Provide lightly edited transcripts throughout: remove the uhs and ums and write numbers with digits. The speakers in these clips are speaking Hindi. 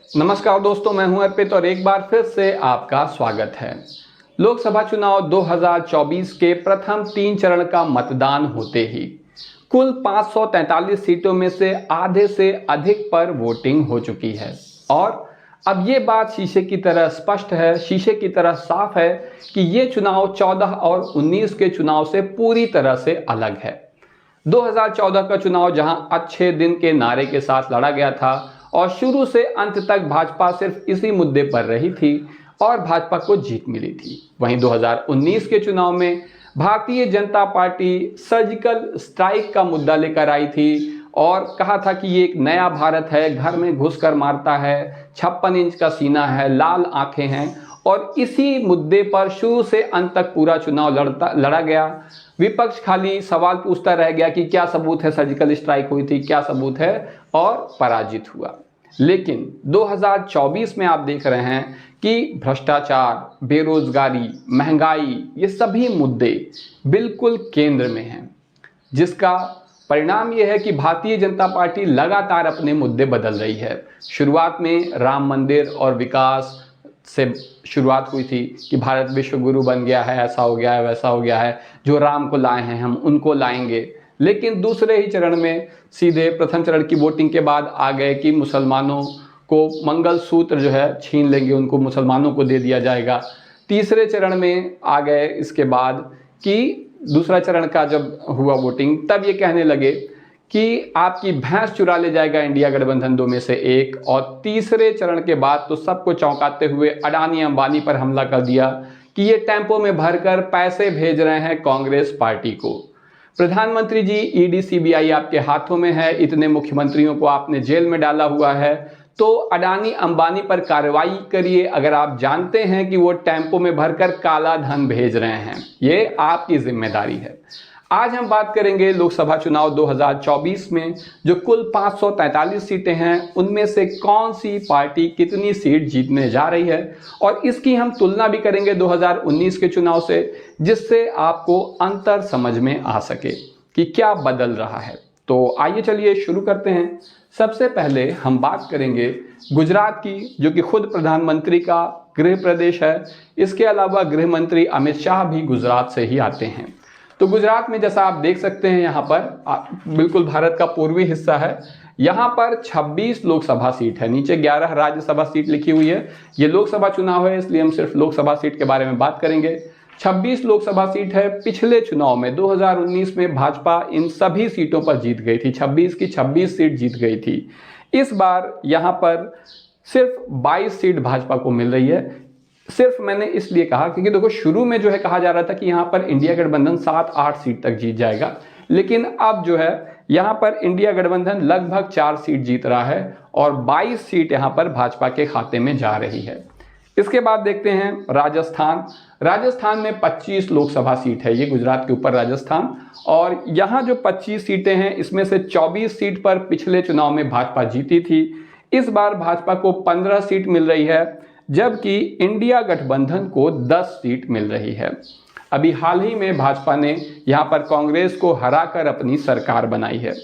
नमस्कार दोस्तों, मैं हूं अर्पित और एक बार फिर से आपका स्वागत है। लोकसभा चुनाव 2024 के प्रथम 3 चरण का मतदान होते ही कुल 543 सीटों में से आधे से अधिक पर वोटिंग हो चुकी है और अब ये बात शीशे की तरह स्पष्ट है, शीशे की तरह साफ है कि ये चुनाव 14 और 19 के चुनाव से पूरी तरह से अलग है। 2014 का चुनाव जहां अच्छे दिन के नारे के साथ लड़ा गया था और शुरू से अंत तक भाजपा सिर्फ इसी मुद्दे पर रही थी और भाजपा को जीत मिली थी, वहीं 2019 के चुनाव में Bharatiya Janata party surgical strike का मुद्दा लेकर आई थी और कहा था कि ये एक नया भारत है, घर में घुसकर मारता है, 56 इंच का सीना है, लाल आंखें हैं और इसी मुद्दे पर शुरू से अंत तक पूरा चुनाव लड़ा गया। विपक्ष खाली सवाल पूछता रह गया कि क्या सबूत है सर्जिकल स्ट्राइक हुई थी, क्या सबूत है, और पराजित हुआ। लेकिन 2024 में आप देख रहे हैं कि भ्रष्टाचार, बेरोजगारी, महंगाई, ये सभी मुद्दे बिल्कुल केंद्र में हैं, जिसका परिणाम यह है कि भारतीय जनता पार्टी लगातार अपने मुद्दे बदल रही है। शुरुआत में राम मंदिर और विकास से शुरुआत हुई थी कि भारत विश्व गुरु बन गया है, ऐसा हो गया है, वैसा हो गया है, जो राम को लाए हैं हम उनको लाएंगे। लेकिन दूसरे ही चरण में सीधे प्रथम चरण की वोटिंग के बाद आ गए कि मुसलमानों को मंगलसूत्र जो है छीन लेंगे, उनको मुसलमानों को दे दिया जाएगा। तीसरे चरण में आ गए इसके बाद कि दूसरा चरण का जब हुआ वोटिंग, तब ये कहने लगे कि आपकी भैंस चुरा ले जाएगा इंडिया गठबंधन 2 में से एक। और तीसरे चरण के बाद तो सबको चौंकाते हुए अडानी अंबानी पर हमला कर दिया कि ये टेम्पो में भरकर पैसे भेज रहे हैं कांग्रेस पार्टी को। प्रधानमंत्री जी, ईडी सीबीआई आपके हाथों में है, इतने मुख्यमंत्रियों को आपने जेल में डाला हुआ है, तो अडानी अंबानी पर कार्रवाई करिए अगर आप जानते हैं कि वो टेम्पो में भरकर काला धन भेज रहे हैं, ये आपकी जिम्मेदारी है। आज हम बात करेंगे लोकसभा चुनाव 2024 में जो कुल 543 सीटें हैं, उनमें से कौन सी पार्टी कितनी सीट जीतने जा रही है और इसकी हम तुलना भी करेंगे 2019 के चुनाव से, जिससे आपको अंतर समझ में आ सके कि क्या बदल रहा है। तो आइए चलिए शुरू करते हैं। सबसे पहले हम बात करेंगे गुजरात की, जो कि खुद प्रधानमंत्री का गृह प्रदेश है। इसके अलावा गृह मंत्री अमित शाह भी गुजरात से ही आते हैं। तो गुजरात में जैसा आप देख सकते हैं, यहाँ पर बिल्कुल भारत का पूर्वी हिस्सा है। यहाँ पर 26 लोकसभा सीट है, नीचे 11 राज्यसभा सीट लिखी हुई है। ये लोकसभा चुनाव है, इसलिए हम सिर्फ लोकसभा सीट के बारे में बात करेंगे। 26 लोकसभा सीट है। पिछले चुनाव में 2019 में भाजपा इन सभी सीटों पर जीत गई थी, 26 की 26 सीट जीत गई थी। इस बार यहाँ पर सिर्फ 22 सीट भाजपा को मिल रही है। सिर्फ मैंने इसलिए कहा क्योंकि देखो, शुरू में जो है कहा जा रहा था कि यहाँ पर इंडिया गठबंधन 7-8 सीट तक जीत जाएगा, लेकिन अब जो है यहाँ पर इंडिया गठबंधन लगभग 4 सीट जीत रहा है और 22 सीट यहाँ पर भाजपा के खाते में जा रही है। इसके बाद देखते हैं राजस्थान। राजस्थान में 25 लोकसभा सीट है, ये गुजरात के ऊपर राजस्थान, और यहाँ जो 25 सीटें हैं इसमें से 24 सीट पर पिछले चुनाव में भाजपा जीती थी। इस बार भाजपा को 15 सीट मिल रही है, जबकि इंडिया गठबंधन को 10 सीट मिल रही है। अभी हाल ही में भाजपा ने यहाँ पर कांग्रेस को हराकर अपनी सरकार बनाई है।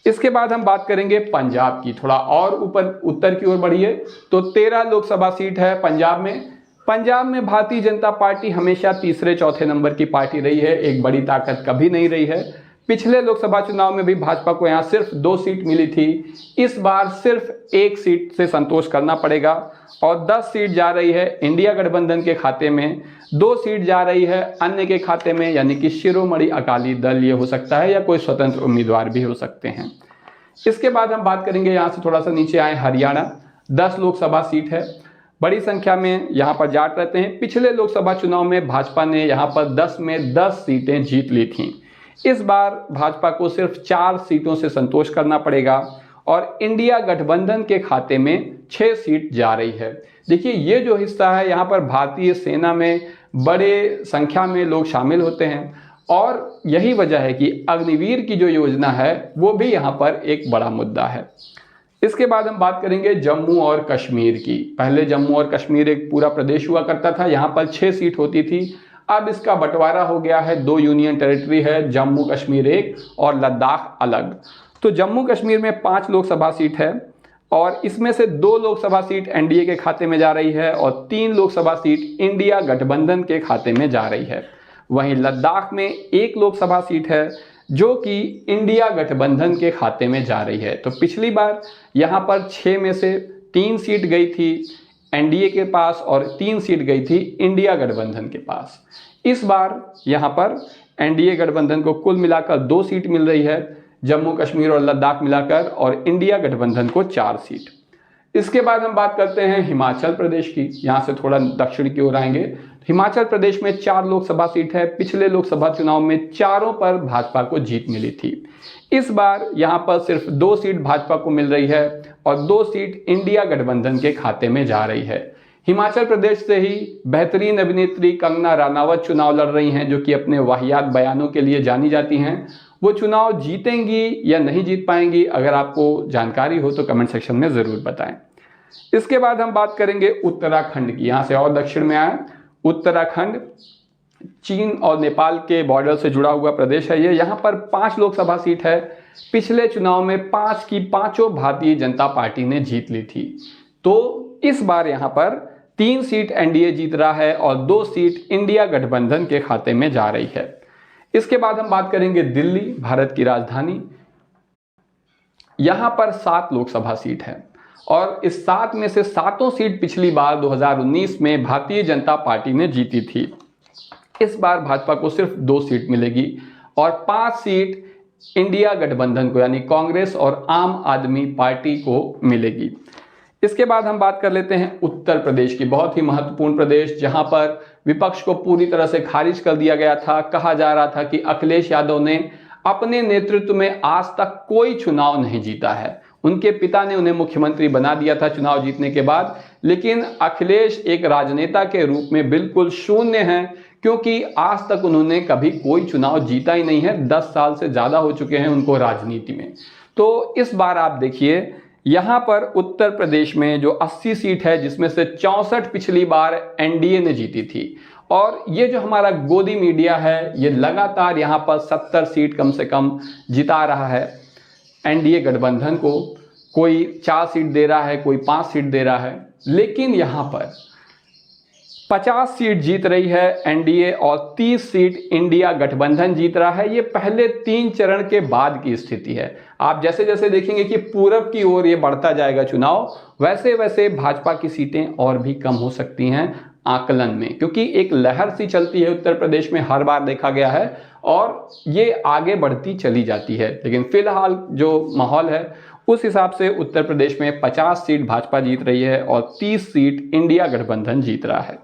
इसके बाद हम बात करेंगे पंजाब की। थोड़ा और ऊपर उत्तर की ओर बढ़िए तो 13 लोकसभा सीट है पंजाब में। पंजाब में भारतीय जनता पार्टी हमेशा तीसरे चौथे नंबर की पार्टी रही है, एक बड़ी ताकत कभी नहीं रही है। पिछले लोकसभा चुनाव में भी भाजपा को यहाँ सिर्फ 2 सीट मिली थी, इस बार सिर्फ 1 सीट से संतोष करना पड़ेगा और 10 सीट जा रही है इंडिया गठबंधन के खाते में, 2 सीट जा रही है अन्य के खाते में, यानी कि शिरोमणि अकाली दल ये हो सकता है या कोई स्वतंत्र उम्मीदवार भी हो सकते हैं। इसके बाद हम बात करेंगे, यहाँ से थोड़ा सा नीचे आए, हरियाणा। 10 लोकसभा सीट है, बड़ी संख्या में यहाँ पर जाट रहते हैं। पिछले लोकसभा चुनाव में भाजपा ने यहाँ पर 10 में 10 सीटें जीत ली थीं। इस बार भाजपा को सिर्फ 4 सीटों से संतोष करना पड़ेगा और इंडिया गठबंधन के खाते में 6 सीट जा रही है। देखिए, ये जो हिस्सा है यहाँ पर भारतीय सेना में बड़े संख्या में लोग शामिल होते हैं और यही वजह है कि अग्निवीर की जो योजना है वो भी यहाँ पर एक बड़ा मुद्दा है। इसके बाद हम बात करेंगे जम्मू और कश्मीर की। पहले जम्मू और कश्मीर एक पूरा प्रदेश हुआ करता था, यहाँ पर 6 सीट होती थी। अब इसका बंटवारा हो गया है, 2 यूनियन टेरिटरी है, जम्मू कश्मीर एक और लद्दाख अलग। तो जम्मू कश्मीर में 5 लोकसभा सीट है। और इसमें से 2 लोकसभा सीट एनडीए के खाते में जा रही है और 3 लोकसभा सीट इंडिया गठबंधन के खाते में जा रही है। वहीं लद्दाख में 1 लोकसभा सीट है जो कि इंडिया गठबंधन के खाते में जा रही है। तो पिछली बार यहाँ पर 6 में से 3 सीट गई थी एनडीए के पास और 3 सीट गई थी इंडिया गठबंधन के पास। इस बार यहाँ पर एनडीए गठबंधन को कुल मिलाकर 2 सीट मिल रही है, जम्मू कश्मीर और लद्दाख मिलाकर, और इंडिया गठबंधन को 4 सीट। इसके बाद हम बात करते हैं हिमाचल प्रदेश की। यहाँ से थोड़ा दक्षिण की ओर आएंगे। हिमाचल प्रदेश में 4 लोकसभा सीट है। पिछले लोकसभा चुनाव में चारों पर भाजपा को जीत मिली थी। इस बार यहाँ पर सिर्फ 2 सीट भाजपा को मिल रही है और 2 सीट इंडिया गठबंधन के खाते में जा रही है। हिमाचल प्रदेश से ही बेहतरीन अभिनेत्री कंगना रनावत चुनाव लड़ रही हैं, जो कि अपने वाहियात बयानों के लिए जानी जाती हैं। वो चुनाव जीतेंगी या नहीं जीत पाएंगी, अगर आपको जानकारी हो तो कमेंट सेक्शन में ज़रूर बताएं। इसके बाद हम बात करेंगे उत्तराखंड की। यहाँ से और दक्षिण में आए उत्तराखंड, चीन और नेपाल के बॉर्डर से जुड़ा हुआ प्रदेश है ये। यहाँ पर 5 लोकसभा सीट है। पिछले चुनाव में 5 की 5 भारतीय जनता पार्टी ने जीत ली थी। तो इस बार यहाँ पर 3 सीट एनडीए जीत रहा है और 2 सीट इंडिया गठबंधन के खाते में जा रही है। इसके बाद हम बात करेंगे दिल्ली, भारत की राजधानी। यहाँ पर 7 लोकसभा सीट है और इस 7 में से 7 सीट पिछली बार 2019 में भारतीय जनता पार्टी ने जीती थी। इस बार भाजपा को सिर्फ 2 सीट मिलेगी और 5 सीट इंडिया गठबंधन को, यानी कांग्रेस और आम आदमी पार्टी को मिलेगी। इसके बाद हम बात कर लेते हैं उत्तर प्रदेश की। बहुत ही महत्वपूर्ण प्रदेश, जहां पर विपक्ष को पूरी तरह से खारिज कर दिया गया था। कहा जा रहा था कि अखिलेश यादव ने अपने नेतृत्व में आज तक कोई चुनाव नहीं जीता है। उनके पिता ने उन्हें मुख्यमंत्री बना दिया था चुनाव जीतने के बाद, लेकिन अखिलेश एक राजनेता के रूप में बिल्कुल शून्य हैं, क्योंकि आज तक उन्होंने कभी कोई चुनाव जीता ही नहीं है। 10 साल से ज़्यादा हो चुके हैं उनको राजनीति में। तो इस बार आप देखिए, यहाँ पर उत्तर प्रदेश में जो 80 सीट है, जिसमें से 64 पिछली बार एनडीए ने जीती थी, और ये जो हमारा गोदी मीडिया है ये लगातार यहाँ पर 70 सीट कम से कम जिता रहा है एनडीए गठबंधन को। कोई 4 सीट दे रहा है, कोई 5 सीट दे रहा है, लेकिन यहाँ पर 50 सीट जीत रही है एनडीए और 30 सीट इंडिया गठबंधन जीत रहा है। ये पहले 3 चरण के बाद की स्थिति है। आप जैसे जैसे देखेंगे कि पूरब की ओर ये बढ़ता जाएगा चुनाव, वैसे वैसे भाजपा की सीटें और भी कम हो सकती हैं आकलन में, क्योंकि एक लहर सी चलती है उत्तर प्रदेश में, हर बार देखा गया है, और ये आगे बढ़ती चली जाती है। लेकिन फिलहाल जो माहौल है उस हिसाब से उत्तर प्रदेश में 50 सीट भाजपा जीत रही है और 30 सीट इंडिया गठबंधन जीत रहा है।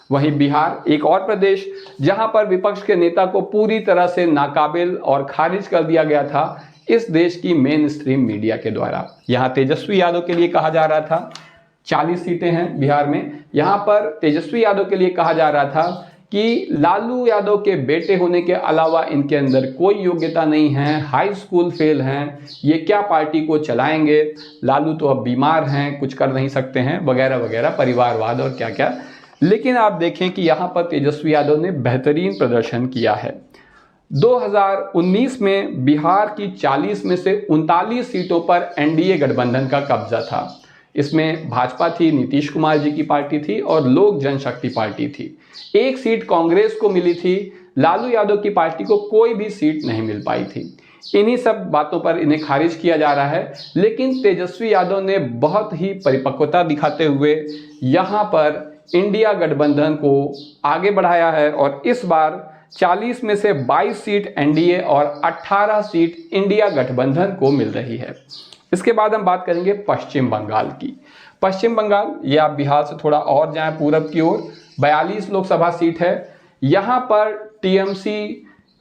वहीं बिहार, एक और प्रदेश जहां पर विपक्ष के नेता को पूरी तरह से नाकाबिल और खारिज कर दिया गया था इस देश की मेन स्ट्रीम मीडिया के द्वारा। यहाँ तेजस्वी यादव के लिए कहा जा रहा था 40 सीटें हैं बिहार में। यहाँ पर तेजस्वी यादव के लिए कहा जा रहा था कि लालू यादव के बेटे होने के अलावा इनके अंदर कोई योग्यता नहीं है, हाई स्कूल फेल हैं, ये क्या पार्टी को चलाएंगे, लालू तो अब बीमार हैं, कुछ कर नहीं सकते हैं, वगैरह वगैरह, परिवारवाद और क्या क्या। लेकिन आप देखें कि यहाँ पर तेजस्वी यादव ने बेहतरीन प्रदर्शन किया है। 2019 में बिहार की 40 में से 39 सीटों पर एनडीए गठबंधन का कब्जा था। इसमें भाजपा थी, नीतीश कुमार जी की पार्टी थी, और लोक जनशक्ति पार्टी थी। 1 सीट कांग्रेस को मिली थी, लालू यादव की पार्टी को कोई भी सीट नहीं मिल पाई थी। इन्हीं सब बातों पर इन्हें खारिज किया जा रहा है। लेकिन तेजस्वी यादव ने बहुत ही परिपक्वता दिखाते हुए यहाँ पर इंडिया गठबंधन को आगे बढ़ाया है और इस बार 40 में से 22 सीट एनडीए और 18 सीट इंडिया गठबंधन को मिल रही है। इसके बाद हम बात करेंगे पश्चिम बंगाल की। पश्चिम बंगाल, ये आप बिहार से थोड़ा और जाएं पूरब की ओर, 42 लोकसभा सीट है। यहाँ पर टीएमसी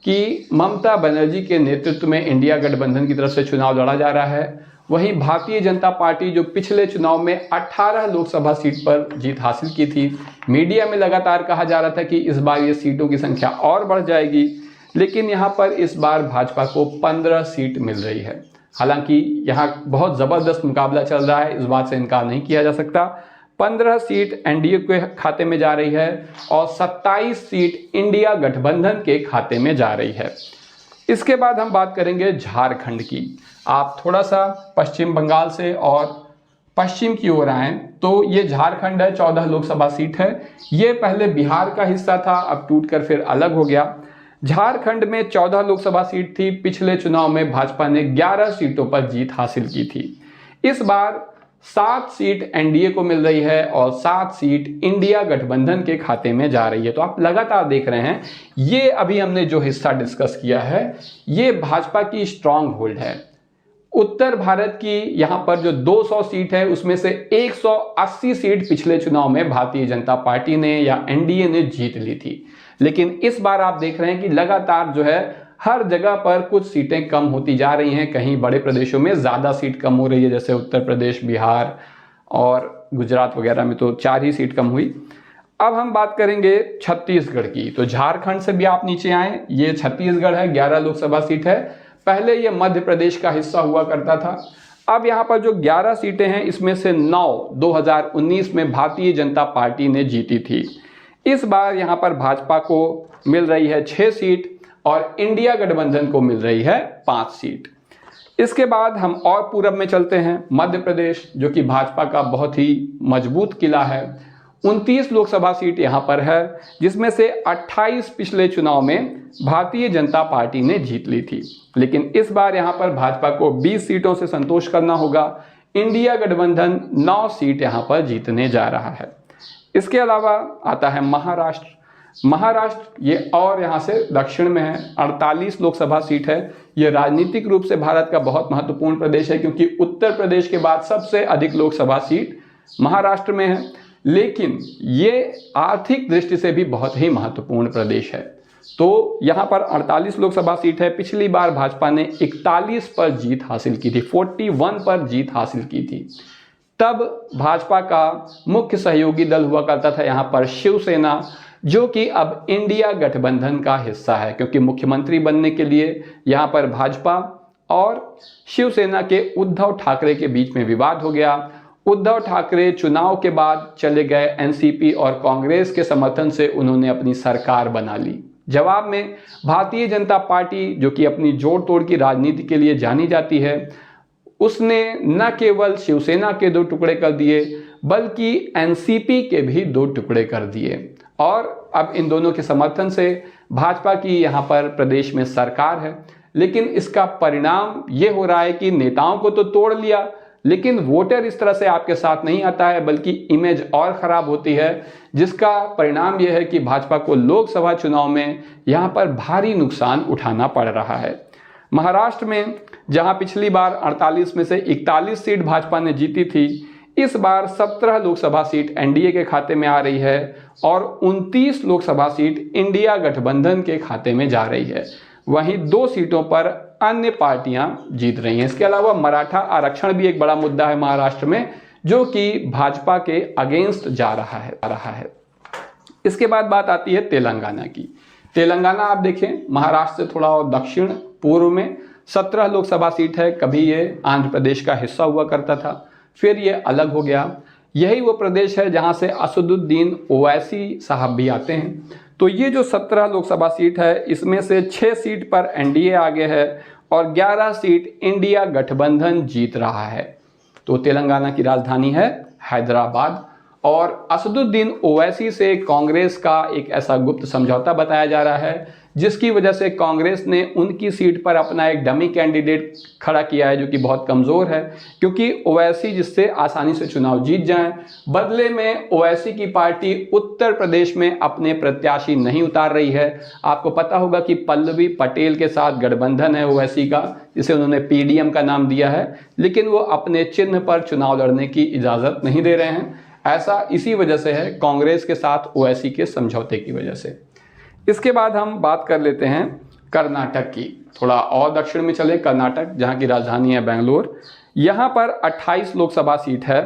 की ममता बनर्जी के नेतृत्व में इंडिया गठबंधन की तरफ से चुनाव लड़ा जा रहा है। वहीं भारतीय जनता पार्टी, जो पिछले चुनाव में 18 लोकसभा सीट पर जीत हासिल की थी, मीडिया में लगातार कहा जा रहा था कि इस बार ये सीटों की संख्या और बढ़ जाएगी, लेकिन यहाँ पर इस बार भाजपा को 15 सीट मिल रही है। हालांकि यहाँ बहुत ज़बरदस्त मुकाबला चल रहा है, इस बात से इनकार नहीं किया जा सकता। 15 सीट एनडीए के खाते में जा रही है और 27 सीट इंडिया गठबंधन के खाते में जा रही है। इसके बाद हम बात करेंगे झारखंड की। आप थोड़ा सा पश्चिम बंगाल से और पश्चिम की ओर आए तो ये झारखंड है, 14 लोकसभा सीट है। ये पहले बिहार का हिस्सा था, अब टूटकर फिर अलग हो गया। झारखंड में 14 लोकसभा सीट थी। पिछले चुनाव में भाजपा ने 11 सीटों पर जीत हासिल की थी। इस बार 7 सीट एनडीए को मिल रही है और 7 सीट इंडिया गठबंधन के खाते में जा रही है। तो आप लगातार देख रहे हैं, ये अभी हमने जो हिस्सा डिस्कस किया है ये भाजपा की स्ट्रांग होल्ड है। उत्तर भारत की यहाँ पर जो 200 सीट है उसमें से 180 सीट पिछले चुनाव में भारतीय जनता पार्टी ने या एनडीए ने जीत ली थी। लेकिन इस बार आप देख रहे हैं कि लगातार जो है हर जगह पर कुछ सीटें कम होती जा रही हैं। कहीं बड़े प्रदेशों में ज़्यादा सीट कम हो रही है, जैसे उत्तर प्रदेश, बिहार और गुजरात वगैरह में तो 4 ही सीट कम हुई। अब हम बात करेंगे छत्तीसगढ़ की। तो झारखंड से भी आप नीचे आए, ये छत्तीसगढ़ है, 11 लोकसभा सीट है। पहले ये मध्य प्रदेश का हिस्सा हुआ करता था। अब यहाँ पर जो 11 सीटें हैं इसमें से 9 2019 में भारतीय जनता पार्टी ने जीती थी। इस बार यहाँ पर भाजपा को मिल रही है 6 सीट और इंडिया गठबंधन को मिल रही है 5 सीट। इसके बाद हम और पूरब में चलते हैं, मध्य प्रदेश, जो कि भाजपा का बहुत ही मजबूत किला है। 29 लोकसभा सीट यहाँ पर है, जिसमें से 28 पिछले चुनाव में भारतीय जनता पार्टी ने जीत ली थी। लेकिन इस बार यहाँ पर भाजपा को 20 सीटों से संतोष करना होगा। इंडिया गठबंधन 9 सीट यहाँ पर जीतने जा रहा है। इसके अलावा आता है महाराष्ट्र। महाराष्ट्र ये और यहाँ से दक्षिण में है, 48 लोकसभा सीट है। ये राजनीतिक रूप से भारत का बहुत महत्वपूर्ण प्रदेश है, क्योंकि उत्तर प्रदेश के बाद सबसे अधिक लोकसभा सीट महाराष्ट्र में है। लेकिन ये आर्थिक दृष्टि से भी बहुत ही महत्वपूर्ण प्रदेश है। तो यहाँ पर 48 लोकसभा सीट है। पिछली बार भाजपा ने 41 पर जीत हासिल की थी, 41 पर जीत हासिल की थी। तब भाजपा का मुख्य सहयोगी दल हुआ करता था यहाँ पर शिवसेना, जो कि अब इंडिया गठबंधन का हिस्सा है, क्योंकि मुख्यमंत्री बनने के लिए यहाँ पर भाजपा और शिवसेना के उद्धव ठाकरे के बीच में विवाद हो गया। उद्धव ठाकरे चुनाव के बाद चले गए एनसीपी और कांग्रेस के समर्थन से उन्होंने अपनी सरकार बना ली। जवाब में भारतीय जनता पार्टी, जो कि अपनी जोड़ तोड़ की राजनीति के लिए जानी जाती है, उसने न केवल शिवसेना के 2 टुकड़े कर दिए बल्कि एनसीपी के भी 2 टुकड़े कर दिए। और अब इन दोनों के समर्थन से भाजपा की यहाँ पर प्रदेश में सरकार है। लेकिन इसका परिणाम ये हो रहा है कि नेताओं को तो तोड़ लिया, लेकिन वोटर इस तरह से आपके साथ नहीं आता है, बल्कि इमेज और ख़राब होती है, जिसका परिणाम यह है कि भाजपा को लोकसभा चुनाव में यहाँ पर भारी नुकसान उठाना पड़ रहा है। महाराष्ट्र में जहाँ पिछली बार 48 में से 41 सीट भाजपा ने जीती थी, इस बार 17 लोकसभा सीट एनडीए के खाते में आ रही है और 29 लोकसभा सीट इंडिया गठबंधन के खाते में जा रही है। वहीं 2 सीटों पर अन्य पार्टियां जीत रही हैं। इसके अलावा मराठा आरक्षण भी एक बड़ा मुद्दा है महाराष्ट्र में, जो कि भाजपा के अगेंस्ट जा रहा है। इसके बाद बात आती है तेलंगाना की। तेलंगाना आप देखें, महाराष्ट्र से थोड़ा और दक्षिण पूर्व में 17 लोकसभा सीट है। कभी ये आंध्र प्रदेश का हिस्सा हुआ करता था, फिर ये अलग हो गया। यही वो प्रदेश है जहाँ से असदुद्दीन ओवैसी साहब भी आते हैं। तो ये जो 17 लोकसभा सीट है, इसमें से 6 सीट पर एनडीए आगे है और 11 सीट इंडिया गठबंधन जीत रहा है। तो तेलंगाना की राजधानी है हैदराबाद और असदुद्दीन ओवैसी से कांग्रेस का एक ऐसा गुप्त समझौता बताया जा रहा है, जिसकी वजह से कांग्रेस ने उनकी सीट पर अपना एक डमी कैंडिडेट खड़ा किया है, जो कि बहुत कमज़ोर है, क्योंकि ओवैसी जिससे आसानी से चुनाव जीत जाएं। बदले में ओवैसी की पार्टी उत्तर प्रदेश में अपने प्रत्याशी नहीं उतार रही है। आपको पता होगा कि पल्लवी पटेल के साथ गठबंधन है ओवैसी का, जिसे उन्होंने पीडीएम का नाम दिया है, लेकिन वो अपने चिन्ह पर चुनाव लड़ने की इजाज़त नहीं दे रहे हैं। ऐसा इसी वजह से है, कांग्रेस के साथ ओवैसी के समझौते की वजह से। इसके बाद हम बात कर लेते हैं कर्नाटक की। थोड़ा और दक्षिण में चले, कर्नाटक, जहाँ की राजधानी है बेंगलोर। यहाँ पर 28 लोकसभा सीट है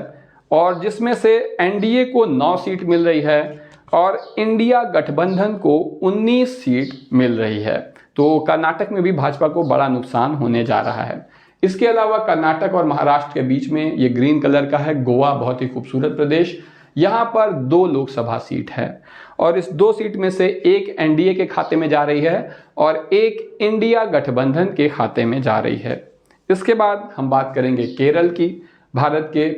और जिसमें से एनडीए को 9 सीट मिल रही है और इंडिया गठबंधन को 19 सीट मिल रही है। तो कर्नाटक में भी भाजपा को बड़ा नुकसान होने जा रहा है। इसके अलावा कर्नाटक और महाराष्ट्र के बीच में ये ग्रीन कलर का है गोवा, बहुत ही खूबसूरत प्रदेश। यहाँ पर 2 लोकसभा सीट है और इस 2 सीट में से एक एनडीए के खाते में जा रही है और एक इंडिया गठबंधन के खाते में जा रही है। इसके बाद हम बात करेंगे केरल की, भारत के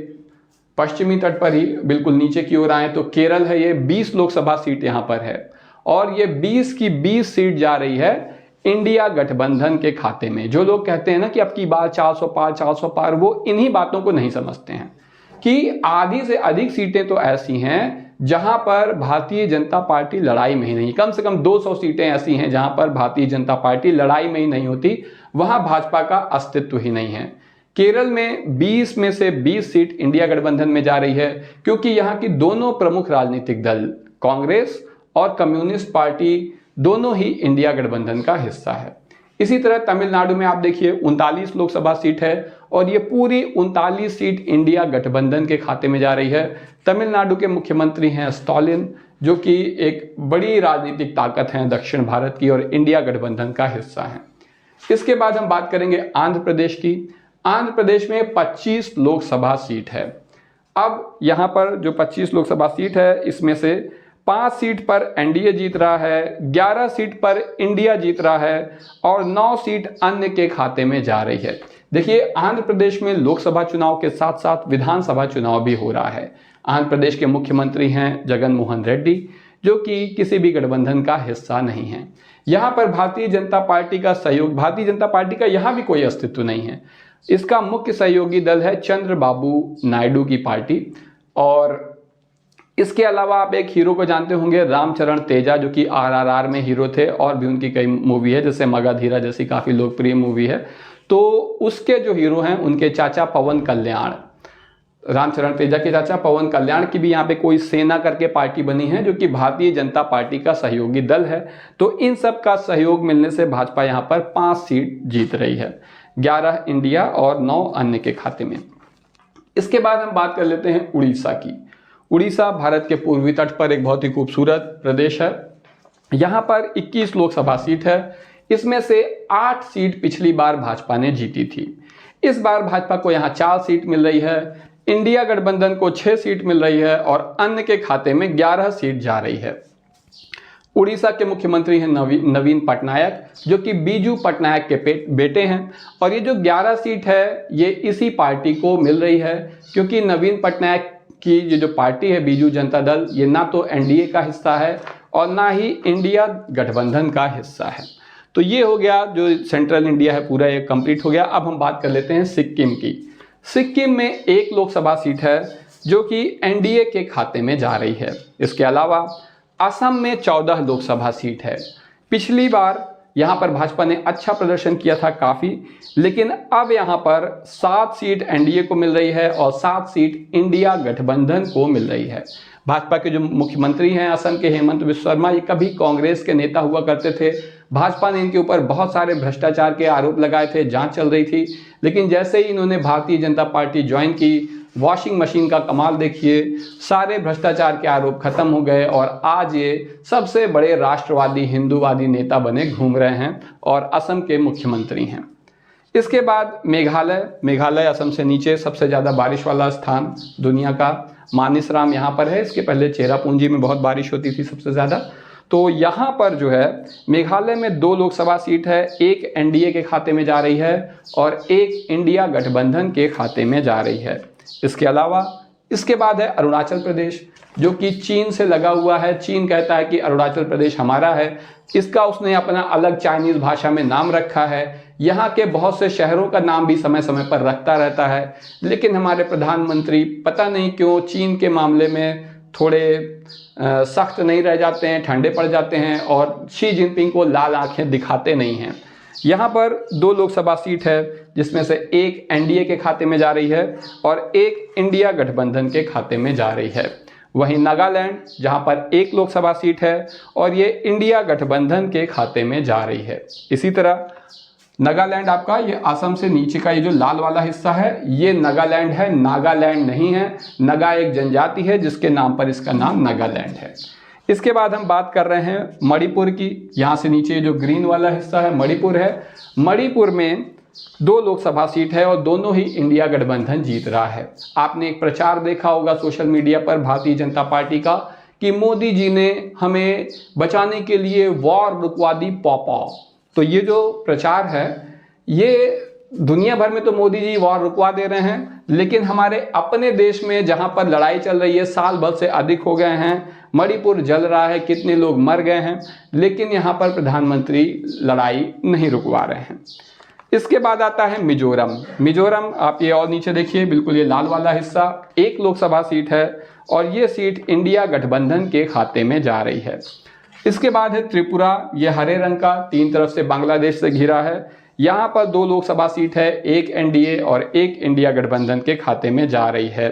पश्चिमी तट पर ही बिल्कुल नीचे की ओर आए तो केरल है, ये 20 लोकसभा सीट यहाँ पर है और ये 20 की 20 सीट जा रही है इंडिया गठबंधन के खाते में। जो लोग कहते हैं ना कि अब की बार 400 पार, वो इन्हीं बातों को नहीं समझते हैं कि आधी से अधिक सीटें तो ऐसी हैं जहां पर भारतीय जनता पार्टी लड़ाई में ही नहीं, कम से कम 200 सीटें ऐसी हैं जहां पर भारतीय जनता पार्टी लड़ाई में ही नहीं होती, वहां भाजपा का अस्तित्व ही नहीं है। केरल में 20 में से 20 सीट इंडिया गठबंधन में जा रही है क्योंकि यहाँ की दोनों प्रमुख राजनीतिक दल कांग्रेस और कम्युनिस्ट पार्टी दोनों ही इंडिया गठबंधन का हिस्सा है। इसी तरह तमिलनाडु में आप देखिए 39 लोकसभा सीट है और ये पूरी 39 सीट इंडिया गठबंधन के खाते में जा रही है। तमिलनाडु के मुख्यमंत्री हैं स्टालिन, जो कि एक बड़ी राजनीतिक ताकत हैं दक्षिण भारत की और इंडिया गठबंधन का हिस्सा हैं। इसके बाद हम बात करेंगे आंध्र प्रदेश की। आंध्र प्रदेश में 25 लोकसभा सीट है। अब यहाँ पर जो 25 लोकसभा सीट है इसमें से 5 सीट पर एनडीए जीत रहा है, 11 सीट पर इंडिया जीत रहा है और 9 सीट अन्य के खाते में जा रही है। देखिए आंध्र प्रदेश में लोकसभा चुनाव के साथ साथ विधानसभा चुनाव भी हो रहा है। आंध्र प्रदेश के मुख्यमंत्री हैं जगन मोहन रेड्डी, जो कि किसी भी गठबंधन का हिस्सा नहीं है। यहाँ पर भारतीय जनता पार्टी का सहयोग, भारतीय जनता पार्टी का यहाँ भी कोई अस्तित्व नहीं है। इसका मुख्य सहयोगी दल है चंद्रबाबू नायडू की पार्टी। और इसके अलावा आप एक हीरो को जानते होंगे, रामचरण तेजा, जो कि आरआरआर में हीरो थे और भी उनकी कई मूवी है जैसे मगधीरा जैसी काफ़ी लोकप्रिय मूवी है। तो उसके जो हीरो हैं उनके चाचा पवन कल्याण, रामचरण तेजा के चाचा पवन कल्याण की भी यहाँ पे कोई सेना करके पार्टी बनी है जो कि भारतीय जनता पार्टी का सहयोगी दल है। तो इन सब का सहयोग मिलने से भाजपा यहाँ पर 5 सीट जीत रही है, 11 इंडिया और 9 अन्य के खाते में। इसके बाद हम बात कर लेते हैं उड़ीसा की। उड़ीसा भारत के पूर्वी तट पर एक बहुत ही खूबसूरत प्रदेश है। यहाँ पर 21 लोकसभा सीट है। इसमें से 8 सीट पिछली बार भाजपा ने जीती थी। इस बार भाजपा को यहाँ 4 सीट मिल रही है, इंडिया गठबंधन को 6 सीट मिल रही है और अन्य के खाते में 11 सीट जा रही है। उड़ीसा के मुख्यमंत्री हैं नवीन पटनायक, जो कि बीजू पटनायक के बेटे हैं। और ये जो 11 सीट है ये इसी पार्टी को मिल रही है क्योंकि नवीन पटनायक की ये जो पार्टी है बीजू जनता दल, ये ना तो एनडीए का हिस्सा है और ना ही इंडिया गठबंधन का हिस्सा है। तो ये हो गया जो सेंट्रल इंडिया है पूरा, ये कंप्लीट हो गया। अब हम बात कर लेते हैं सिक्किम की। सिक्किम में 1 लोकसभा सीट है जो कि एनडीए के खाते में जा रही है। इसके अलावा असम में 14 लोकसभा सीट है। पिछली बार यहाँ पर भाजपा ने अच्छा प्रदर्शन किया था काफ़ी, लेकिन अब यहाँ पर 7 सीट एनडीए को मिल रही है और 7 सीट इंडिया गठबंधन को मिल रही है। भाजपा के जो मुख्यमंत्री हैं असम के हेमंत बिस्वा शर्मा, ये कभी कांग्रेस के नेता हुआ करते थे। भाजपा ने इनके ऊपर बहुत सारे भ्रष्टाचार के आरोप लगाए थे, जांच चल रही थी, लेकिन जैसे ही इन्होंने भारतीय जनता पार्टी ज्वाइन की, वॉशिंग मशीन का कमाल देखिए, सारे भ्रष्टाचार के आरोप खत्म हो गए और आज ये सबसे बड़े राष्ट्रवादी हिंदूवादी नेता बने घूम रहे हैं और असम के मुख्यमंत्री हैं। इसके बाद मेघालय असम से नीचे सबसे ज़्यादा बारिश वाला स्थान दुनिया का, मानिसराम यहाँ पर है। इसके पहले चेरापूंजी में बहुत बारिश होती थी सबसे ज़्यादा। तो यहाँ पर जो है मेघालय में 2 लोकसभा सीट है, 1 एनडीए के खाते में जा रही है और 1 इंडिया गठबंधन के खाते में जा रही है। इसके अलावा इसके बाद है अरुणाचल प्रदेश, जो कि चीन से लगा हुआ है। चीन कहता है कि अरुणाचल प्रदेश हमारा है। इसका उसने अपना अलग चाइनीज़ भाषा में नाम रखा है। यहाँ के बहुत से शहरों का नाम भी समय समय पर रखता रहता है, लेकिन हमारे प्रधानमंत्री पता नहीं क्यों चीन के मामले में थोड़े सख्त नहीं रह जाते हैं, ठंडे पड़ जाते हैं और शी जिनपिंग को लाल आंखें दिखाते नहीं हैं। यहाँ पर 2 लोकसभा सीट है जिसमें से 1 एनडीए के खाते में जा रही है और 1 इंडिया गठबंधन के खाते में जा रही है। वहीं नागालैंड जहाँ पर 1 लोकसभा सीट है और ये इंडिया गठबंधन के खाते में जा रही है। इसी तरह नागालैंड आपका ये असम से नीचे का ये जो लाल वाला हिस्सा है ये नागालैंड है, नागालैंड नहीं है। नगा एक जनजाति है जिसके नाम पर इसका नाम नागालैंड है। इसके बाद हम बात कर रहे हैं मणिपुर की। यहाँ से नीचे जो ग्रीन वाला हिस्सा है मणिपुर है। मणिपुर में 2 लोकसभा सीट है और दोनों ही इंडिया गठबंधन जीत रहा है। आपने एक प्रचार देखा होगा सोशल मीडिया पर भारतीय जनता पार्टी का कि मोदी जी ने हमें बचाने के लिए वॉर रुकवा दी पॉपा। तो ये जो प्रचार है ये दुनिया भर में तो मोदी जी वॉर रुकवा दे रहे हैं, लेकिन हमारे अपने देश में जहां पर लड़ाई चल रही है, साल भर से अधिक हो गए हैं, मणिपुर जल रहा है, कितने लोग मर गए हैं, लेकिन यहां पर प्रधानमंत्री लड़ाई नहीं रुकवा रहे हैं। इसके बाद आता है मिजोरम। मिजोरम आप ये और नीचे देखिए, बिल्कुल ये लाल वाला हिस्सा 1 लोकसभा सीट है और ये सीट इंडिया गठबंधन के खाते में जा रही है। इसके बाद है त्रिपुरा, ये हरे रंग का 3 तरफ से बांग्लादेश से घिरा है। यहाँ पर 2 लोकसभा सीट है, 1 एनडीए और 1 इंडिया गठबंधन के खाते में जा रही है।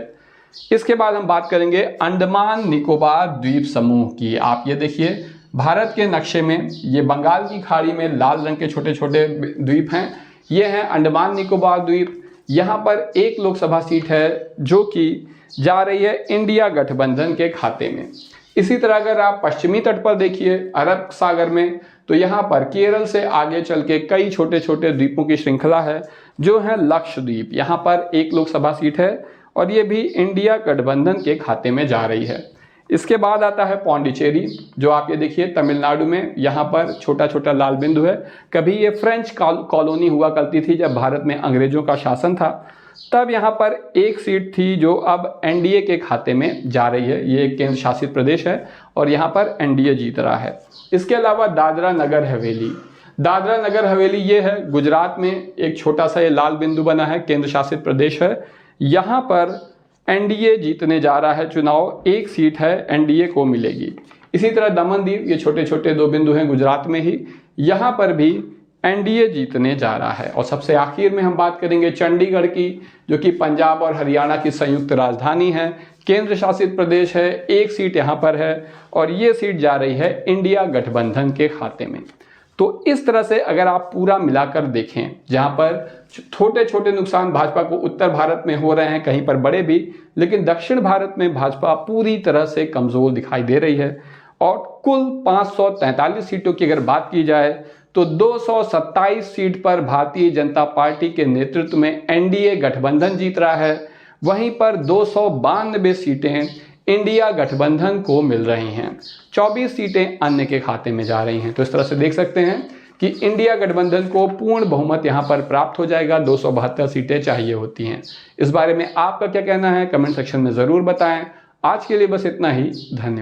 इसके बाद हम बात करेंगे अंडमान निकोबार द्वीप समूह की। आप ये देखिए भारत के नक्शे में ये बंगाल की खाड़ी में लाल रंग के छोटे छोटे द्वीप हैं, ये हैं अंडमान निकोबार द्वीप। यहाँ पर 1 लोकसभा सीट है जो कि जा रही है इंडिया गठबंधन के खाते में। इसी तरह अगर आप पश्चिमी तट पर देखिए अरब सागर में, तो यहाँ पर केरल से आगे चल के कई छोटे छोटे द्वीपों की श्रृंखला है जो है लक्षद्वीप। यहाँ पर 1 लोकसभा सीट है और ये भी इंडिया गठबंधन के खाते में जा रही है। इसके बाद आता है पौंडीचेरी, जो आप ये देखिए तमिलनाडु में, यहाँ पर छोटा छोटा लाल बिंदु है। कभी ये फ्रेंच कॉलोनी हुआ करती थी जब भारत में अंग्रेजों का शासन था, तब यहाँ पर 1 सीट थी जो अब एनडीए के खाते में जा रही है। ये एक केंद्र शासित प्रदेश है और यहाँ पर एनडीए जीत रहा है। इसके अलावा दादरा नगर हवेली, दादरा नगर हवेली ये है गुजरात में, एक छोटा सा ये लाल बिंदु बना है, केंद्र शासित प्रदेश है। यहाँ पर एनडीए जीतने जा रहा है चुनाव, 1 सीट है एनडीए को मिलेगी। इसी तरह दमन दीव, ये छोटे छोटे 2 बिंदु हैं गुजरात में ही, यहाँ पर भी एनडीए जीतने जा रहा है। और सबसे आखिर में हम बात करेंगे चंडीगढ़ की, जो कि पंजाब और हरियाणा की संयुक्त राजधानी है, केंद्र शासित प्रदेश है, 1 सीट यहाँ पर है और ये सीट जा रही है इंडिया गठबंधन के खाते में। तो इस तरह से अगर आप पूरा मिलाकर देखें, जहाँ पर छोटे छोटे नुकसान भाजपा को उत्तर भारत में हो रहे हैं, कहीं पर बड़े भी, लेकिन दक्षिण भारत में भाजपा पूरी तरह से कमज़ोर दिखाई दे रही है। और कुल 543 सीटों की अगर बात की जाए तो 227 सीट पर भारतीय जनता पार्टी के नेतृत्व में एनडीए गठबंधन जीत रहा है, वहीं पर 292 सीटें इंडिया गठबंधन को मिल रही हैं, 24 सीटें अन्य के खाते में जा रही हैं। तो इस तरह से देख सकते हैं कि इंडिया गठबंधन को पूर्ण बहुमत यहाँ पर प्राप्त हो जाएगा, 272 सीटें चाहिए होती हैं। इस बारे में आपका क्या कहना है, कमेंट सेक्शन में ज़रूर बताएं। आज के लिए बस इतना ही, धन्यवाद।